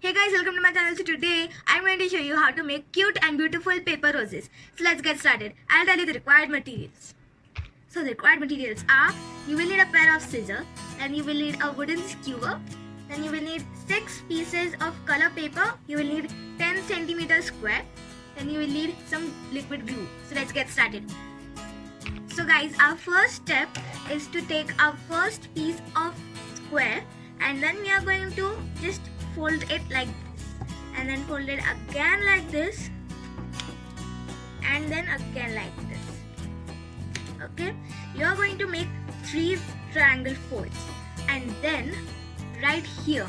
Hey guys, welcome to my channel. So today I'm going to show you how to make cute and beautiful paper roses. So let's get started. I'll tell you the required materials. So the required materials are, you will need a pair of scissors, then you will need a wooden skewer, then you will need 6 pieces of color paper, you will need 10 centimeters square, then you will need some liquid glue. So let's get started. So guys, our first step is to take our first piece of square and then we are going to just fold it like this and then fold it again like this and then again like this. Okay, you are going to make 3 triangle folds and then right here,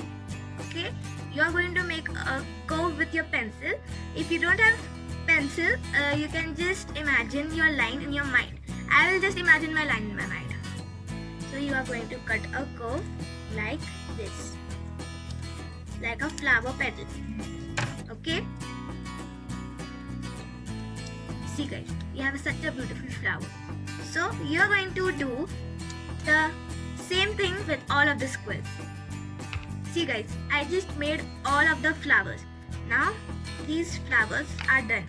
okay, you are going to make a curve with your pencil. If you don't have pencil, you can just imagine your line in your mind. I will just imagine my line in my mind. So you are going to cut a curve like this, like a flower petal. Okay, see guys, we have such a beautiful flower. So you are going to do the same thing with all of the squares. See guys, I just made all of the flowers. Now these flowers are done.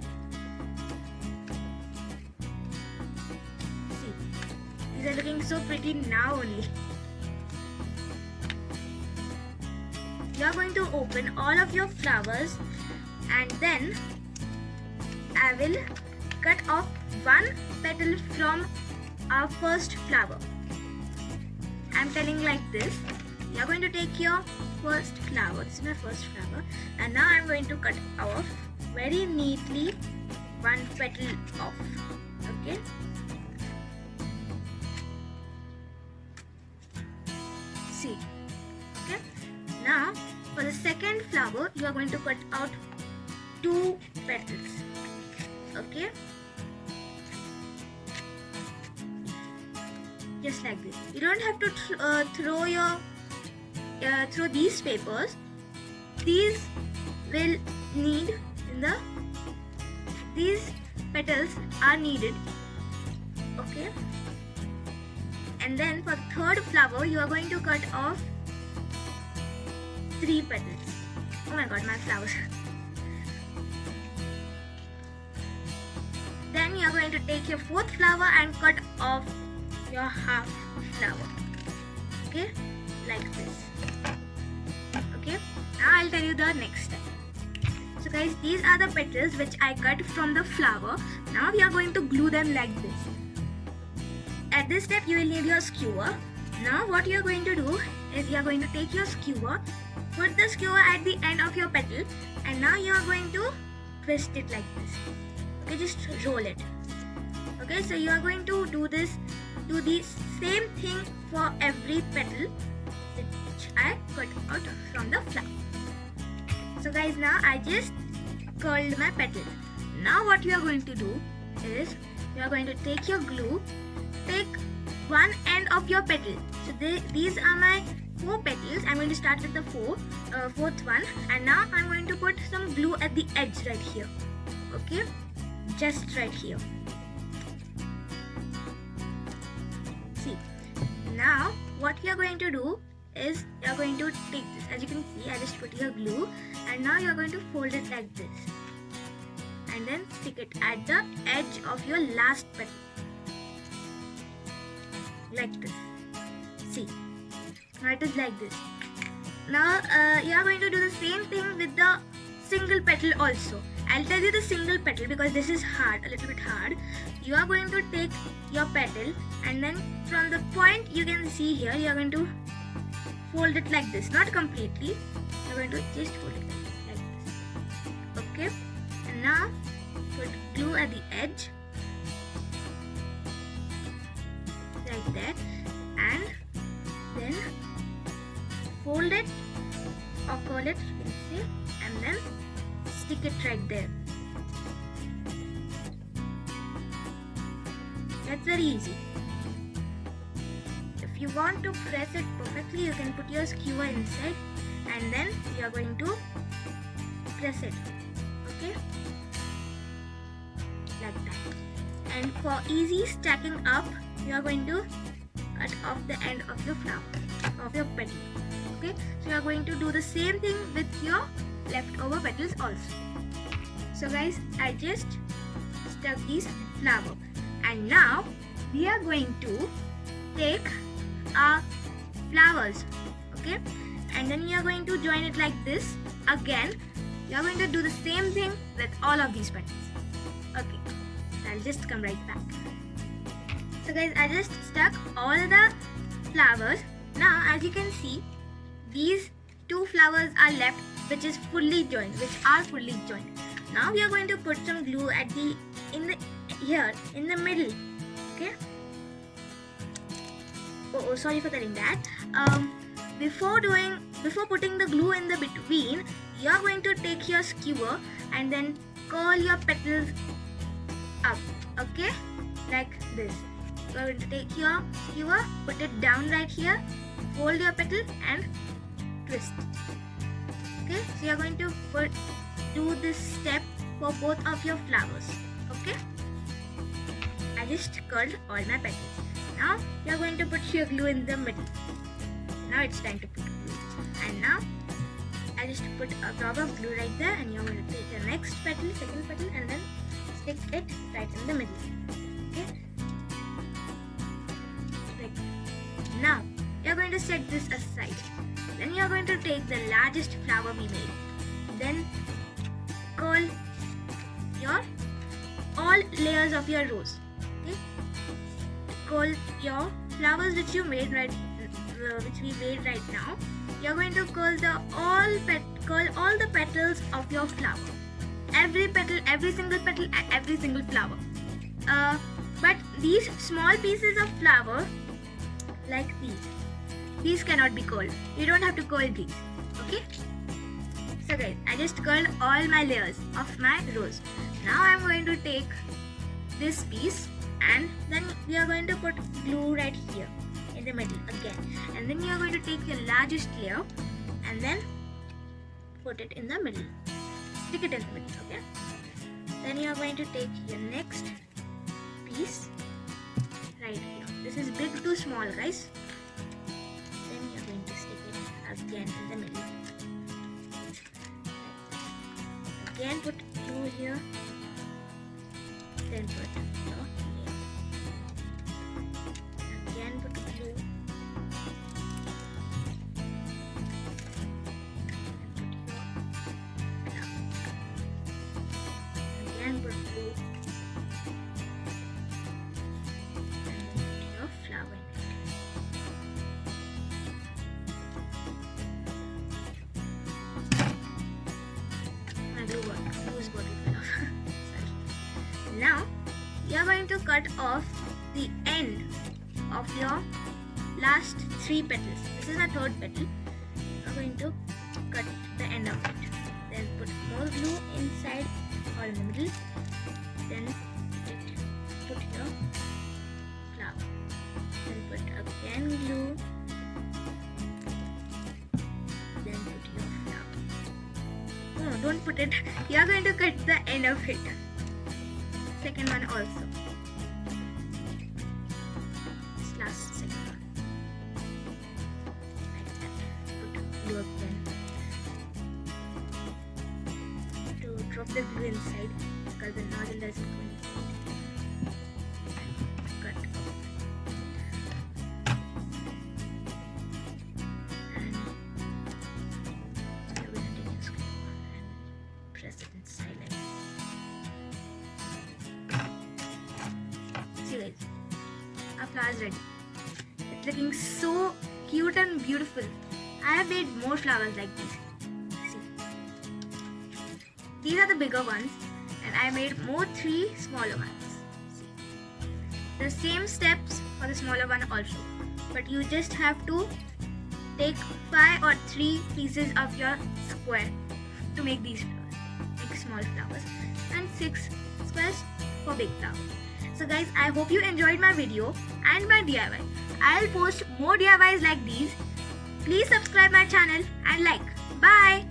See, these are looking so pretty now only. You are going to open all of your flowers and then I will cut off one petal from our first flower. I am telling like this. You are going to take your first flower, this is my first flower, and now I am going to cut off very neatly one petal off. Okay. See. Okay. Now for the second flower, you are going to cut out 2 petals. Okay, just like this. You don't have to throw these papers. These will need these petals are needed. Okay, and then for the third flower, you are going to cut off 3 petals. Oh my god, my flowers. Then you are going to take your fourth flower and cut off your half flower. Okay, like this. Okay, now I'll tell you the next step. So guys, these are the petals which I cut from the flower. Now we are going to glue them like this. At this step, you will need your skewer. Now what you are going to do is you are going to take your skewer, put the skewer at the end of your petal, and now you are going to twist it like this. Okay, just roll it. Okay, so you are going to do the same thing for every petal which I cut out from the flower. So guys, now I just curled my petal. Now what you are going to do is you are going to take your glue, take one end of your petal. So these are my 4 petals. I'm going to start with the fourth one, and now I'm going to put some glue at the edge right here. Okay, just right here. See, now what we are going to do is you are going to take this. As you can see, I just put your glue, and now you are going to fold it like this, and then stick it at the edge of your last petal, like this. See, now it is like this. Now you are going to do the same thing with the single petal also. I'll tell you the single petal because this is hard, a little bit hard. You are going to take your petal and then from the point you can see here, you are going to fold it like this. Not completely. You are going to just fold it like this. Okay. And now put glue at the edge. Like that. And then fold it or curl it, you can see, and then stick it right there. That's very easy. If you want to press it perfectly, you can put your skewer inside and then you are going to press it. Okay, like that. And for easy stacking up, you are going to cut off the end of your flower, of your petal. Okay, so you are going to do the same thing with your over petals also. So guys, I just stuck these flower, and now we are going to take our flowers, okay, and then we are going to join it like this. Again, we are going to do the same thing with all of these petals. Okay, I'll just come right back. So guys, I just stuck all the flowers. Now as you can see, these two flowers are left which are fully joined. Now we are going to put some glue at here in the middle. Okay. Oh, sorry for telling that. Before putting the glue in the between, you are going to take your skewer and then curl your petals up. Okay, like this. You are going to take your skewer, put it down right here, fold your petal and twist. Okay, so you are going to do this step for both of your flowers. Okay, I just curled all my petals. Now you are going to put your glue in the middle. Now it's time to put glue. And now I just put a drop of glue right there, and you're going to take your next petal, second petal, and then stick it right in the middle. Okay. Like now you're going to set this aside. Then you're going to take the largest flower we made. Then curl all layers of your rose. Okay. Curl your flowers which we made right now. You're going to curl all the petals of your flower. Every petal, every single petal, and every single flower. But these small pieces of flower, like these cannot be curled. You don't have to curl these. Okay. So guys, I just curled all my layers of my rose. Now I'm going to take this piece, and then we are going to put glue right here in the middle again, and then you are going to take your largest layer and then put it in the middle, stick it in the middle. Okay, then you are going to take your next piece right here. This is big to small, guys. Then you are going to stick it again in the middle. Again put glue here, then put your layer. Again put glue, again put glue, and then put your flower in it. My glue was bottle fell off. Sorry. Now you are going to cut off the end of your last 3 petals. This is my 3rd petal. I'm going to cut the end of it. Then put more glue inside or in the middle. Then put your flower. Then put again glue. Then put your flower. No, don't put it. You are going to cut the end of it. Second one also. Last second one. Like that. Put glue again. To drop the glue inside because the nozzle doesn't go inside. Cut. And you're going to take your screw and press it inside like that. See guys, our flower is ready. It's looking so cute and beautiful. I have made more flowers like these. See, these are the bigger ones, and I made more 3 smaller ones. See, the same steps for the smaller one also, but you just have to take 5 or 3 pieces of your square to make these flowers. Make small flowers, and 6 squares for big flowers. So guys, I hope you enjoyed my video and my DIY. I'll post more DIYs like these. Please subscribe my channel and like. Bye.